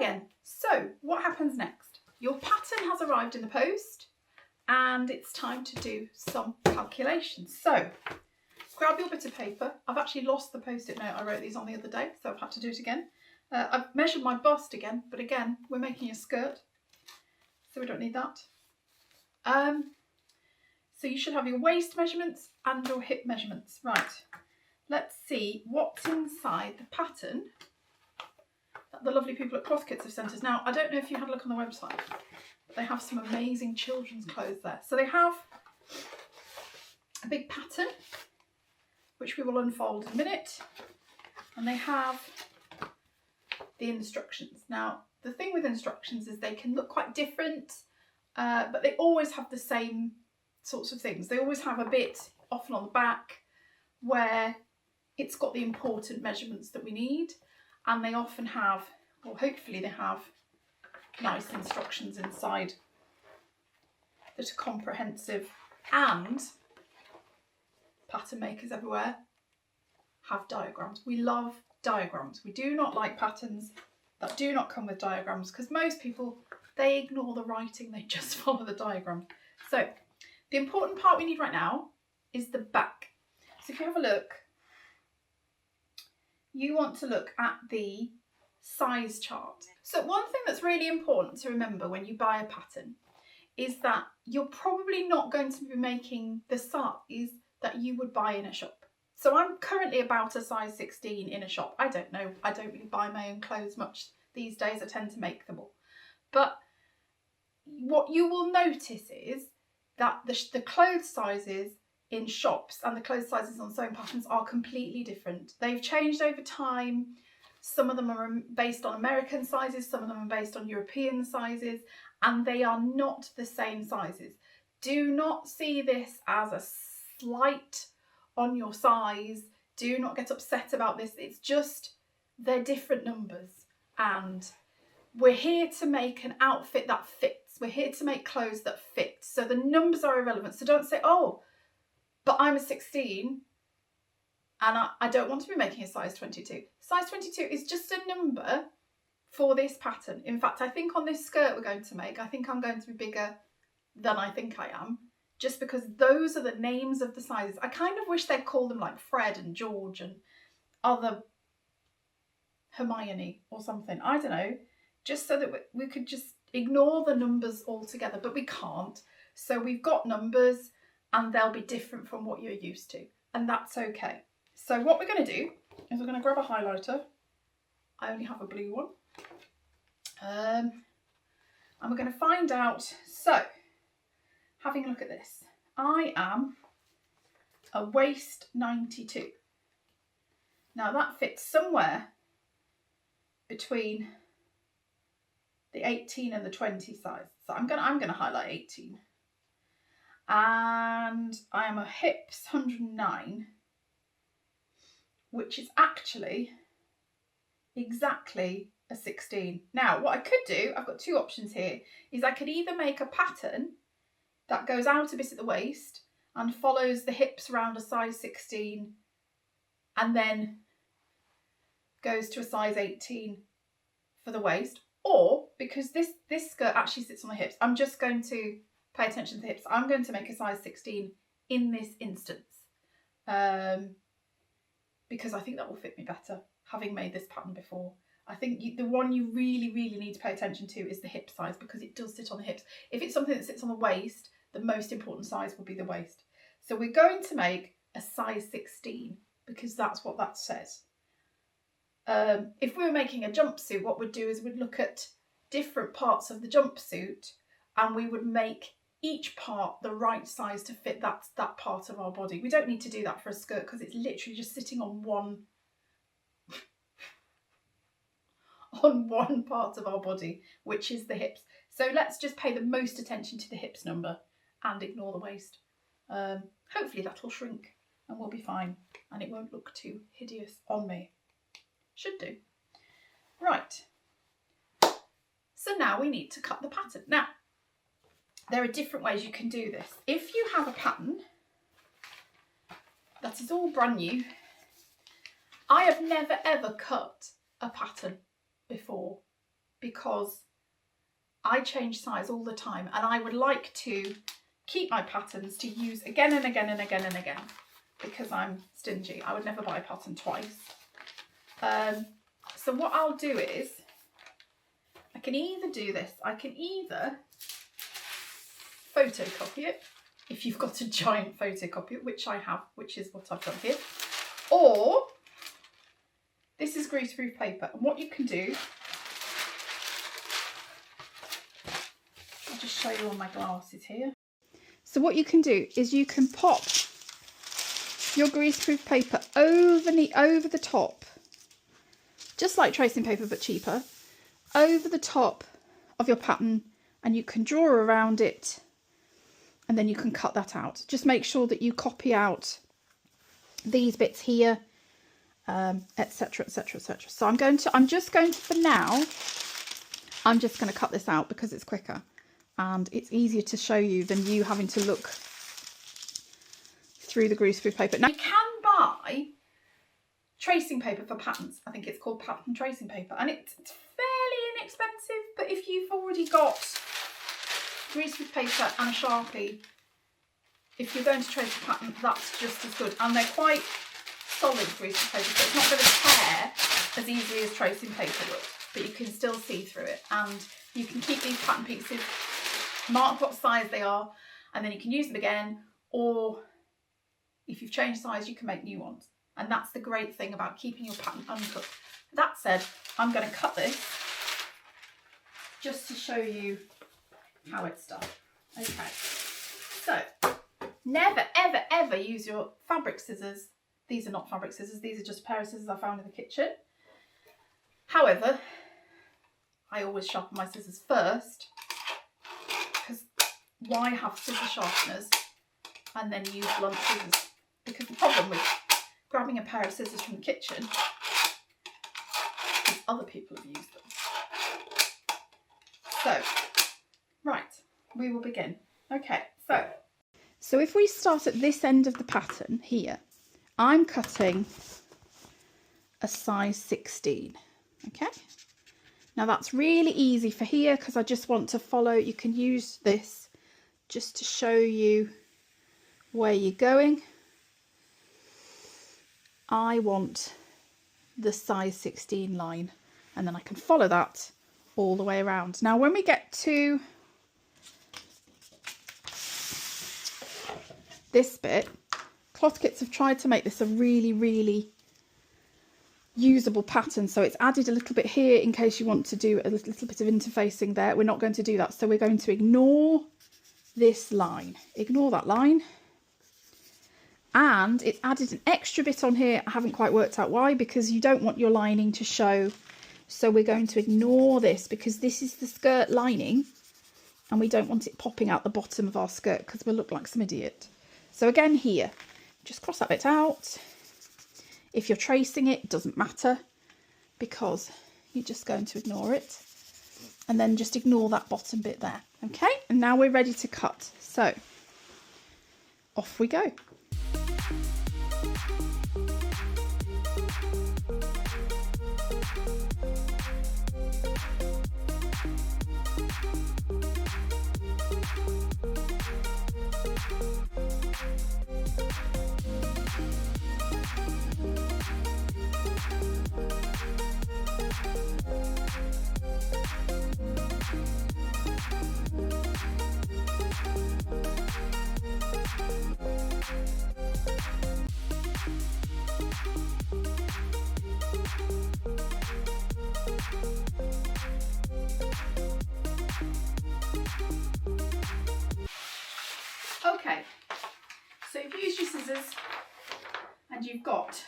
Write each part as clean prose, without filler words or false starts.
again. So what happens next? Your pattern has arrived in the post and it's time to do some calculations. So grab your bit of paper. I've actually lost the post-it note I wrote these on the other day, so I've had to do it again. I've measured my bust again, but again, we're making a skirt, so we don't need that. So you should have your waist measurements and your hip measurements. Right, let's see what's inside the pattern that the lovely people at Cloth Kits have sent us. Now, I don't know if you had a look on the website, but they have some amazing children's clothes there. So they have a big pattern, which we will unfold in a minute, and they have the instructions. Now, the thing with instructions is they can look quite different, but they always have the same sorts of things. They always have a bit, often on the back, where it's got the important measurements that we need, and they often have, or hopefully they have, nice instructions inside that are comprehensive. And pattern makers everywhere have diagrams. We love diagrams. We do not like patterns that do not come with diagrams, because most people, they ignore the writing, they just follow the diagram. So the important part we need right now is the back. So if you have a look, you want to look at the size chart. So one thing that's really important to remember when you buy a pattern is that you're probably not going to be making the size that you would buy in a shop. So I'm currently about a size 16 in a shop. I don't know, I don't really buy my own clothes much these days. I tend to make them all. But what you will notice is that the clothes sizes in shops and the clothes sizes on sewing patterns are completely different. They've changed over time. Some of them are based on American sizes, some of them are based on European sizes, and they are not the same sizes. Do not see this as a slight on your size. Do not get upset about this. It's just, they're different numbers, and we're here to make an outfit that fits. We're here to make clothes that fit. So the numbers are irrelevant. So don't say, oh, but I'm a 16 and I don't want to be making a size 22. Size 22 is just a number for this pattern. In fact, I think on this skirt we're going to make, I think I'm going to be bigger than I think I am, just because those are the names of the sizes. I kind of wish they'd call them like Fred and George and other Hermione or something. I don't know, just so that we could just ignore the numbers altogether, but we can't. So we've got numbers and they'll be different from what you're used to, and that's okay. So what we're going to do is we're going to grab a highlighter. I only have a blue one. And we're going to find out. So having a look at this, I am a waist 92. Now that fits somewhere between the 18 and the 20 size. So I'm gonna highlight 18. And I am a hips 109, which is actually exactly a 16. Now what I could do, I've got two options here, is I could either make a pattern that goes out a bit at the waist and follows the hips around a size 16 and then goes to a size 18 for the waist, or because this skirt actually sits on the hips, I'm just going to pay attention to the hips. I'm going to make a size 16 in this instance, because I think that will fit me better, having made this pattern before. I think the one you really, really need to pay attention to is the hip size, because it does sit on the hips. If it's something that sits on the waist, the most important size will be the waist. So we're going to make a size 16 because that's what that says. If we were making a jumpsuit, what we'd do is we'd look at different parts of the jumpsuit and we would make each part the right size to fit that part of our body. We don't need to do that for a skirt because it's literally just sitting on one part of our body, which is the hips. So let's just pay the most attention to the hips number and ignore the waist. Hopefully that'll shrink and we'll be fine and it won't look too hideous on me. Should do. Right. So now we need to cut the pattern. Now, there are different ways you can do this. If you have a pattern that is all brand new, I have never ever cut a pattern before because I change size all the time and I would like to keep my patterns to use again and again and again and again, because I'm stingy. I would never buy a pattern twice. So what I'll do is, I can either do this, I can either photocopy it, if you've got a giant photocopier, which I have, which is what I've done here, or this is greaseproof paper, and what you can do, I'll just show you on my glasses here. So what you can do is you can pop your greaseproof paper over the top, just like tracing paper but cheaper, over the top of your pattern, and you can draw around it, and then you can cut that out. Just make sure that you copy out these bits here, etc, etc, etc. So I'm just going to, for now, I'm just going to cut this out because it's quicker and it's easier to show you than you having to look through the greaseproof paper. Now you can buy tracing paper for patterns. I think it's called pattern tracing paper, and it's fairly inexpensive, but if you've already got greaseproof paper and a Sharpie, if you're going to trace a pattern, that's just as good. And they're quite solid greaseproof paper, so it's not going to tear as easily as tracing paper would, but you can still see through it. And you can keep these pattern pieces, mark what size they are, and then you can use them again, or if you've changed size, you can make new ones. And that's the great thing about keeping your pattern uncut. That said, I'm going to cut this just to show you how it's done. Okay, so never ever ever use your fabric scissors. These are not fabric scissors, these are just a pair of scissors I found in the kitchen. However, I always sharpen my scissors first, because why have scissor sharpeners and then use blunt scissors? Because the problem with grabbing a pair of scissors from the kitchen is other people have used them. So, right, we will begin. Okay, so if we start at this end of the pattern here, I'm cutting a size 16, okay? Now that's really easy for here because I just want to follow. You can use this just to show you where you're going. I want the size 16 line, and then I can follow that all the way around. Now when we get to this bit, cloth kits have tried to make this a really usable pattern, so it's added a little bit here in case you want to do a little bit of interfacing there. We're not going to do that, so we're going to ignore this line, ignore that line, and it's added an extra bit on here. I haven't quite worked out why, because you don't want your lining to show, so we're going to ignore this because this is the skirt lining and we don't want it popping out the bottom of our skirt because we'll look like some idiot. So again here, just cross that bit out. If you're tracing it, it doesn't matter because you're just going to ignore it, and then just ignore that bottom bit there. Okay, and now we're ready to cut. So off we go. Okay, so you've used your scissors and you've got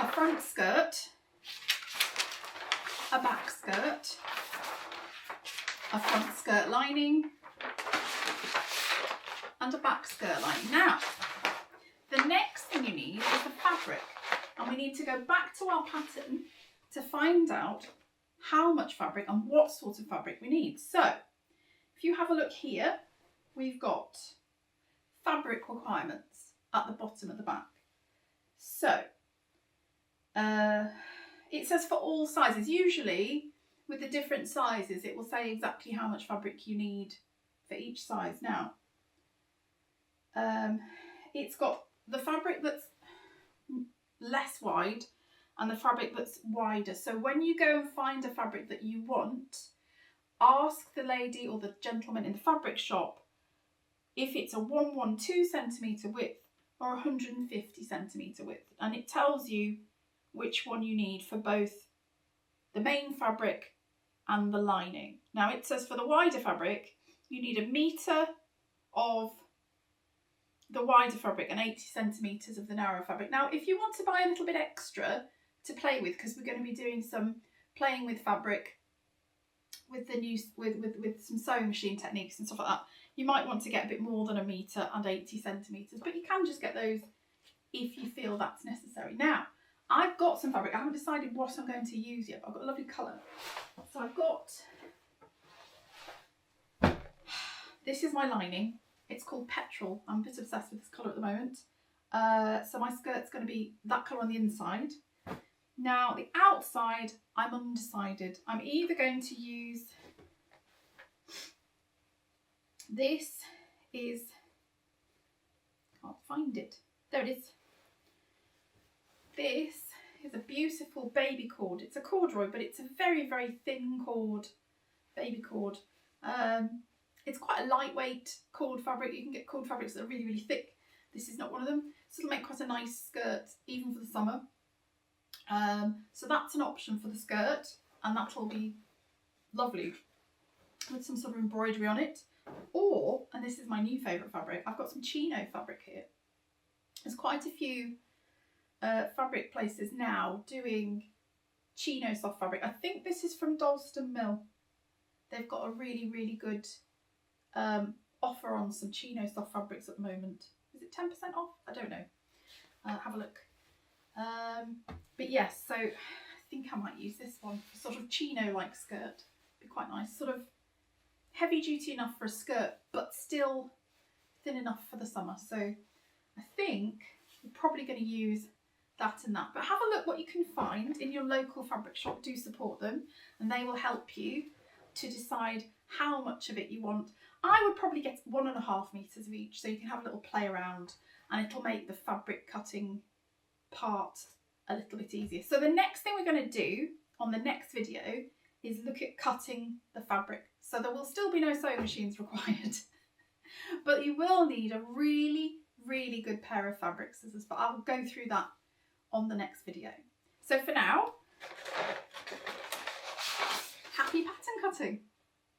a front skirt, a back skirt, a front skirt lining and a back skirt lining. Now, the next thing you need is the fabric, and we need to go back to our pattern to find out how much fabric and what sort of fabric we need. So, if you have a look here, we've got fabric requirements at the bottom of the back. So, it says for all sizes. Usually with the different sizes, it will say exactly how much fabric you need for each size. Now, it's got the fabric that's less wide and the fabric that's wider. So when you go and find a fabric that you want, ask the lady or the gentleman in the fabric shop if it's a 112 centimetre width or 150 centimetre width, and it tells you which one you need for both the main fabric and the lining. Now it says for the wider fabric you need 1 metre of the wider fabric and 80 centimetres of the narrow fabric. Now if you want to buy a little bit extra to play with, because we're going to be doing some playing with fabric with the new with some sewing machine techniques and stuff like that, you might want to get a bit more than 1 metre and 80 centimetres, but you can just get those if you feel that's necessary. Now I've got some fabric. I haven't decided what I'm going to use yet, but I've got a lovely colour. So I've got, this is my lining. It's called Petrol. I'm a bit obsessed with this colour at the moment. So my skirt's going to be that colour on the inside. Now the outside, I'm undecided. I'm either going to use, this is, can't find it. There it is. This is a beautiful baby cord. It's a corduroy, but it's a very, very thin cord, baby cord. It's quite a lightweight cord fabric. You can get cord fabrics that are really, really thick. This is not one of them. So it'll make quite a nice skirt, even for the summer. So that's an option for the skirt, and that will be lovely with some sort of embroidery on it. Or, and this is my new favourite fabric, I've got some chino fabric here. There's quite a few fabric places now doing chino soft fabric. I think this is from Dalston Mill. They've got a really, really good offer on some chino soft fabrics at the moment. Is it 10% off? I don't know. Have a look. But yes, so I think I might use this one for sort of chino-like skirt. Be quite nice. Sort of heavy duty enough for a skirt, but still thin enough for the summer. So I think we're probably going to use that and that. But have a look what you can find in your local fabric shop. Do support them, and they will help you to decide how much of it you want. I would probably get 1.5 meters of each, so you can have a little play around, and it'll make the fabric cutting part a little bit easier. So the next thing we're going to do on the next video is look at cutting the fabric. So there will still be no sewing machines required, but you will need a really, really good pair of fabric scissors, but I will go through that on the next video. So for now, happy pattern cutting.